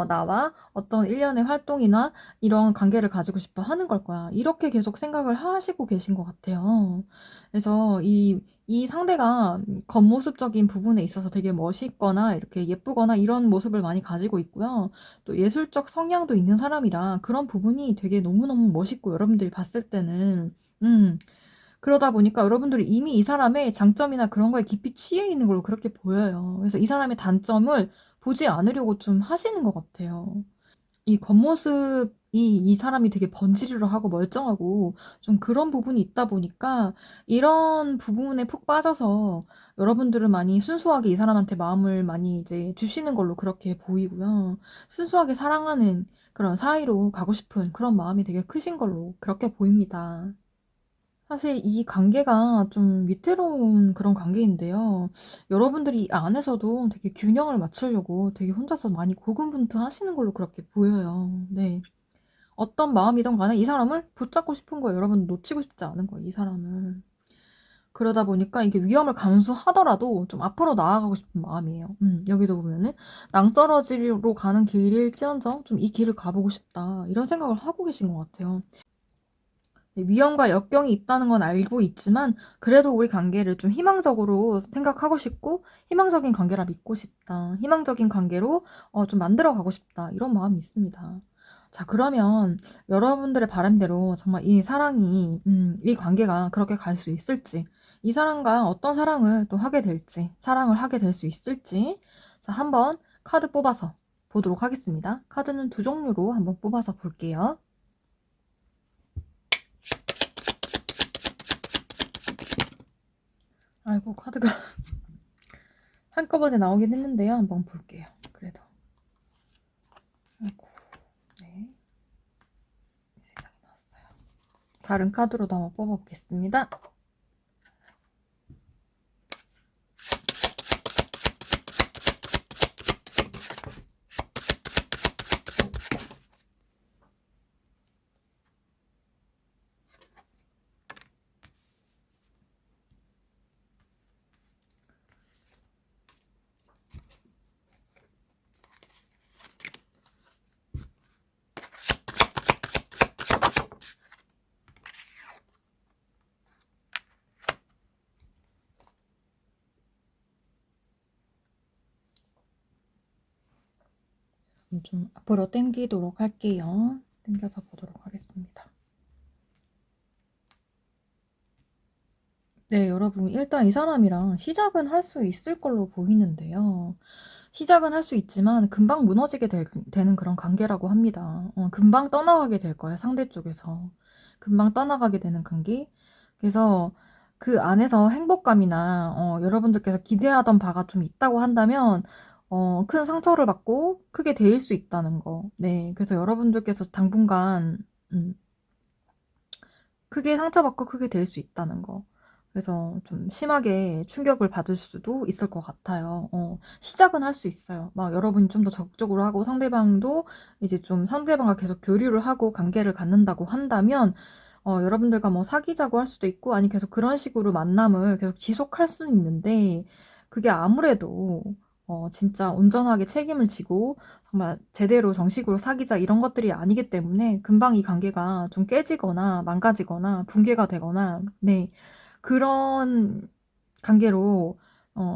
나와 어떤 일련의 활동이나 이런 관계를 가지고 싶어 하는 걸 거야. 이렇게 계속 생각을 하시고 계신 것 같아요. 그래서 이 상대가 겉모습적인 부분에 있어서 되게 멋있거나 이렇게 예쁘거나 이런 모습을 많이 가지고 있고요. 또 예술적 성향도 있는 사람이라 그런 부분이 되게 너무너무 멋있고 여러분들이 봤을 때는 그러다 보니까 여러분들이 이미 이 사람의 장점이나 그런 거에 깊이 취해 있는 걸로 그렇게 보여요. 그래서 이 사람의 단점을 보지 않으려고 좀 하시는 것 같아요. 이 겉모습이 이 사람이 되게 번지르르하고 멀쩡하고 좀 그런 부분이 있다 보니까 이런 부분에 푹 빠져서 여러분들은 많이 순수하게 이 사람한테 마음을 많이 이제 주시는 걸로 그렇게 보이고요. 순수하게 사랑하는 그런 사이로 가고 싶은 그런 마음이 되게 크신 걸로 그렇게 보입니다. 사실 이 관계가 좀 위태로운 그런 관계인데요. 여러분들이 이 안에서도 되게 균형을 맞추려고 되게 혼자서 많이 고군분투하시는 걸로 그렇게 보여요. 네. 어떤 마음이든 간에 이 사람을 붙잡고 싶은 거예요. 여러분 놓치고 싶지 않은 거예요, 이 사람을. 그러다 보니까 이게 위험을 감수하더라도 좀 앞으로 나아가고 싶은 마음이에요. 여기도 보면은 낭떠러지로 가는 길일지언정 좀 이 길을 가보고 싶다. 이런 생각을 하고 계신 것 같아요. 위험과 역경이 있다는 건 알고 있지만 그래도 우리 관계를 좀 희망적으로 생각하고 싶고 희망적인 관계라 믿고 싶다. 희망적인 관계로 좀 만들어 가고 싶다. 이런 마음이 있습니다. 자, 그러면 여러분들의 바람대로 정말 이 사랑이 이 관계가 그렇게 갈 수 있을지, 이 사람과 어떤 사랑을 또 하게 될지, 사랑을 하게 될 수 있을지, 자, 한번 카드 뽑아서 보도록 하겠습니다. 카드는 두 종류로 한번 뽑아서 볼게요. 아이고, 카드가 한꺼번에 나오긴 했는데요. 한번 볼게요. 그래도. 아이고, 네. 3장이 나왔어요. 다른 카드로도 한번 뽑아보겠습니다. 좀 앞으로 당기도록 할게요. 당겨서 보도록 하겠습니다. 네, 여러분 일단 이 사람이랑 시작은 할 수 있을 걸로 보이는데요. 시작은 할 수 있지만 금방 무너지게 되는 그런 관계라고 합니다. 금방 떠나가게 될 거예요. 상대 쪽에서. 금방 떠나가게 되는 관계. 그래서 그 안에서 행복감이나 여러분들께서 기대하던 바가 좀 있다고 한다면 큰 상처를 받고 크게 데일 수 있다는 거. 네, 그래서 여러분들께서 당분간 크게 상처받고 크게 될 수 있다는 거. 그래서 좀 심하게 충격을 받을 수도 있을 것 같아요. 시작은 할 수 있어요. 막 여러분이 좀 더 적극적으로 하고 상대방도 이제 좀 상대방과 계속 교류를 하고 관계를 갖는다고 한다면 여러분들과 뭐 사귀자고 할 수도 있고 아니 계속 그런 식으로 만남을 계속 지속할 수는 있는데 그게 아무래도 진짜 온전하게 책임을 지고 정말 제대로 정식으로 사귀자 이런 것들이 아니기 때문에 금방 이 관계가 좀 깨지거나 망가지거나 붕괴가 되거나 네 그런 관계로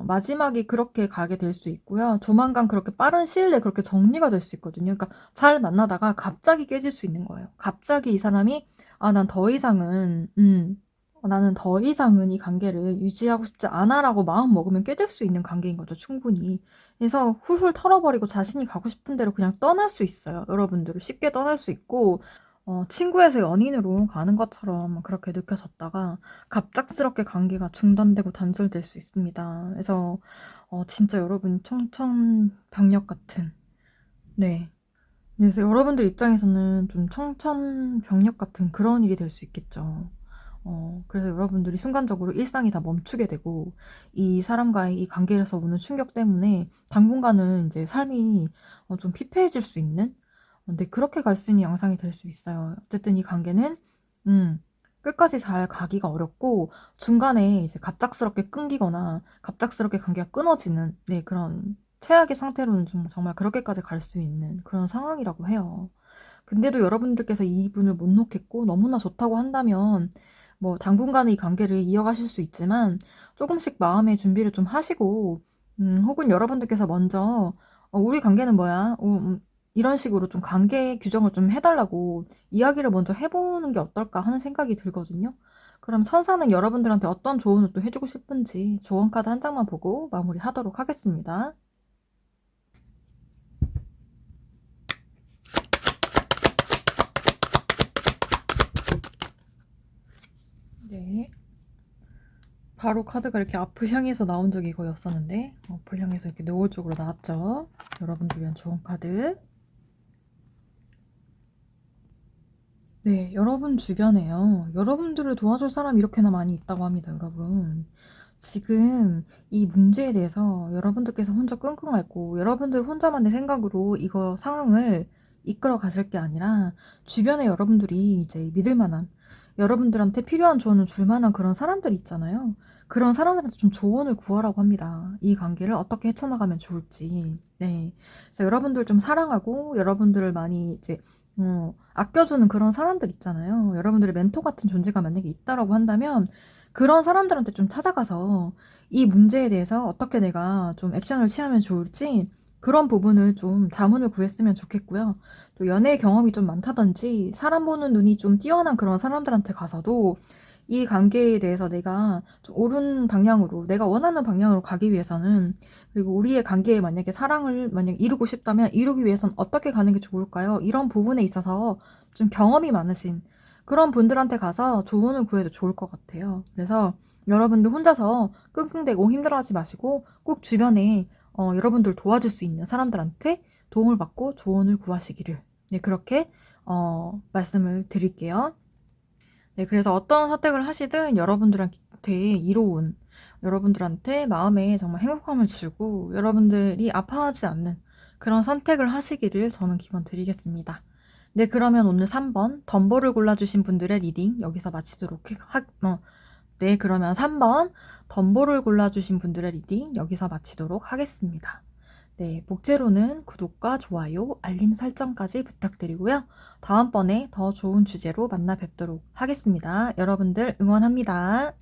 마지막이 그렇게 가게 될 수 있고요. 조만간 그렇게 빠른 시일 내에 그렇게 정리가 될 수 있거든요. 그러니까 잘 만나다가 갑자기 깨질 수 있는 거예요. 갑자기 이 사람이 난 더 이상은 나는 더 이상은 이 관계를 유지하고 싶지 않아라고 마음 먹으면 깨질 수 있는 관계인 거죠, 충분히. 그래서 훌훌 털어버리고 자신이 가고 싶은 대로 그냥 떠날 수 있어요. 여러분들을 쉽게 떠날 수 있고 친구에서 연인으로 가는 것처럼 그렇게 느껴졌다가 갑작스럽게 관계가 중단되고 단절될 수 있습니다. 그래서 진짜 여러분 청천벽력 같은 네. 그래서 여러분들 입장에서는 좀 청천벽력 같은 그런 일이 될 수 있겠죠. 그래서 여러분들이 순간적으로 일상이 다 멈추게 되고 이 사람과의 이 관계에서 오는 충격 때문에 당분간은 이제 삶이 좀 피폐해질 수 있는 근데 그렇게 갈 수 있는 양상이 될 수 있어요. 어쨌든 이 관계는 끝까지 잘 가기가 어렵고 중간에 이제 갑작스럽게 끊기거나 갑작스럽게 관계가 끊어지는 네, 그런 최악의 상태로는 좀 정말 그렇게까지 갈 수 있는 그런 상황이라고 해요. 근데도 여러분들께서 이분을 못 놓겠고 너무나 좋다고 한다면 뭐 당분간은 이 관계를 이어가실 수 있지만 조금씩 마음의 준비를 좀 하시고 혹은 여러분들께서 먼저 우리 관계는 뭐야? 이런 식으로 좀 관계 규정을 좀 해달라고 이야기를 먼저 해보는 게 어떨까 하는 생각이 들거든요. 그럼 천사는 여러분들한테 어떤 조언을 또 해주고 싶은지 조언 카드 한 장만 보고 마무리하도록 하겠습니다. 네. 바로 카드가 이렇게 앞을 향해서 나온 적이 거의 없었는데 앞을 향해서 이렇게 노을 쪽으로 나왔죠. 여러분들 위한 좋은 카드. 네, 여러분 주변에요. 여러분들을 도와줄 사람이 이렇게나 많이 있다고 합니다, 여러분. 지금 이 문제에 대해서 여러분들께서 혼자 끙끙 앓고 여러분들 혼자만의 생각으로 이거 상황을 이끌어 가실 게 아니라 주변에 여러분들이 이제 믿을 만한 여러분들한테 필요한 조언을 줄 만한 그런 사람들이 있잖아요. 그런 사람들한테 좀 조언을 구하라고 합니다. 이 관계를 어떻게 헤쳐나가면 좋을지. 네. 그래서 여러분들 좀 사랑하고 여러분들을 많이 이제 아껴주는 그런 사람들 있잖아요. 여러분들의 멘토 같은 존재가 만약에 있다라고 한다면 그런 사람들한테 좀 찾아가서 이 문제에 대해서 어떻게 내가 좀 액션을 취하면 좋을지 그런 부분을 좀 자문을 구했으면 좋겠고요. 또 연애 경험이 좀 많다든지 사람 보는 눈이 좀 뛰어난 그런 사람들한테 가서도 이 관계에 대해서 내가 좀 옳은 방향으로 내가 원하는 방향으로 가기 위해서는 그리고 우리의 관계에 만약에 사랑을 만약 이루고 싶다면 이루기 위해선 어떻게 가는 게 좋을까요? 이런 부분에 있어서 좀 경험이 많으신 그런 분들한테 가서 조언을 구해도 좋을 것 같아요. 그래서 여러분들 혼자서 끙끙대고 힘들어하지 마시고 꼭 주변에 여러분들 도와줄 수 있는 사람들한테 도움을 받고 조언을 구하시기를 네, 그렇게 말씀을 드릴게요. 네, 그래서 어떤 선택을 하시든 여러분들한테 이로운, 여러분들한테 마음에 정말 행복함을 주고 여러분들이 아파하지 않는 그런 선택을 하시기를 저는 기원 드리겠습니다. 네, 그러면 오늘 3번 덤보를 골라주신 분들의 리딩 여기서 마치도록 네, 그러면 3번 덤보를 골라주신 분들의 리딩 여기서 마치도록 하겠습니다. 네, 목재로는 구독과 좋아요, 알림 설정까지 부탁드리고요. 다음번에 더 좋은 주제로 만나 뵙도록 하겠습니다. 여러분들 응원합니다.